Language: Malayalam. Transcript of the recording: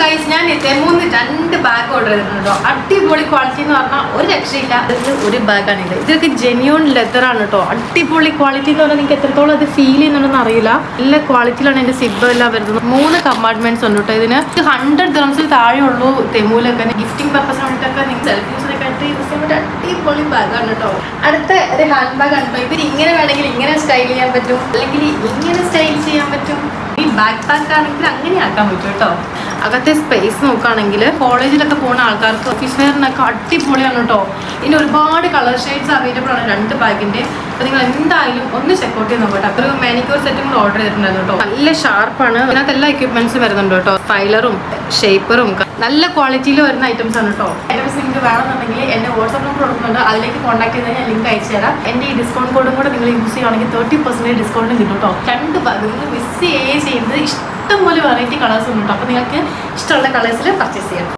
ഗൈസ്, ഞാൻ തെമൂന്ന് 2 ബാഗ് ഓർഡർ ചെയ്തിട്ടുണ്ടോ. അടിപൊളി ക്വാളിറ്റി എന്ന് പറഞ്ഞാൽ ഒരു രക്ഷയില്ല. അതിൽ ഒരു ബാഗാണ് ഇത്. ഇതൊക്കെ ജെന്യൂൺ ലെതർ ആണ് കേട്ടോ. അടിപൊളി ക്വാളിറ്റി എന്ന് പറഞ്ഞാൽ നിങ്ങൾക്ക് എത്രത്തോളം അത് ഫീൽ ചെയ്യുന്നുണ്ടെന്ന് അറിയില്ല. നല്ല ക്വാളിറ്റിയിലാണ് എൻ്റെ സിബ് എല്ലാം വരുന്നത്. 3 കമ്പാർട്ട്മെന്റ്സ് ഉണ്ട് കേട്ടോ ഇതിന്. 100 dirhamsൽ താഴെയുള്ളൂ തെമൂലൊക്കെ. ഗിഫ്റ്റിംഗ് പർപ്പസിന് വേണ്ടിയിട്ടൊക്കെ നിങ്ങൾക്ക് സെൽഫീസിനൊക്കെ ആയിട്ട് യൂസ് ചെയ്യാൻ പറ്റിയ അടിപൊളി ബാഗാണ് കേട്ടോ. അടുത്ത ഒരു ഹാൻഡ് ബാഗ് ആണ് കേട്ടോ. ഇത് ഇങ്ങനെ വേണമെങ്കിൽ ഇങ്ങനെ സ്റ്റൈൽ ചെയ്യാൻ പറ്റും, അല്ലെങ്കിൽ ഇങ്ങനെ സ്റ്റൈൽ ചെയ്യാൻ പറ്റും. ഈ ബാക്ക് പാക്ക് ആണെങ്കിൽ അങ്ങനെ ആക്കാൻ പറ്റും കേട്ടോ. അകത്തെ സ്പേസ് നോക്കുകയാണെങ്കിൽ കോളേജിലൊക്കെ പോകുന്ന ആൾക്കാർക്ക് ഓഫീസ് വെയറിനൊക്കെ അടിപൊളിയാണ് കേട്ടോ. ഇനി ഒരുപാട് കളർ ഷെയ്ഡ്സ് അവൈലബിൾ ആണ് 2 ബാഗിൻ്റെ. അപ്പോൾ നിങ്ങൾ എന്തായാലും ഒന്ന് ചെക്കൗട്ട് ചെയ്ത് നോക്കട്ടെ. അപ്പോൾ ഒരു മാനിക്യൂർ സെറ്റും കൂടെ ഓർഡർ ചെയ്തിട്ടുണ്ടായിരുന്നു കേട്ടോ. നല്ല ഷാർപ്പാണ്. അതിനകത്ത് എല്ലാ എക്യുപ്മെന്റ്സും വരുന്നുണ്ട് കേട്ടോ. ഫൈലറും ഷേപ്പറും നല്ല ക്വാളിറ്റിയിൽ വരുന്ന ഐറ്റംസ് ആണ് കേട്ടോ. ഐറ്റംസ് നിങ്ങൾക്ക് വേണമെന്നുണ്ടെങ്കിൽ എൻ്റെ വാട്സ്ആപ്പ് നമ്പർ കൊടുക്കുന്നുണ്ട്. അതിലേക്ക് കോൺടാക്ട് ചെയ്താൽ ഞാൻ ലിങ്ക് അയച്ചു തരാം. എൻ്റെ ഈ ഡിസ്കൗണ്ട് കോഡും കൂടെ നിങ്ങൾ യൂസ് ചെയ്യുകയാണെങ്കിൽ 30% ഡിസ്കൗണ്ട് കിട്ടും കേട്ടോ. 2 ബാഗ് നിങ്ങൾ മിസ് ചെയ്യുന്നത് ഇഷ്ടംപോലെ വെറൈറ്റി കളേഴ്സ് ഉണ്ട് കേട്ടോ. അപ്പോൾ നിങ്ങൾക്ക് ഇഷ്ടമുള്ള കളേഴ്സിൽ പർച്ചേസ് ചെയ്യാം.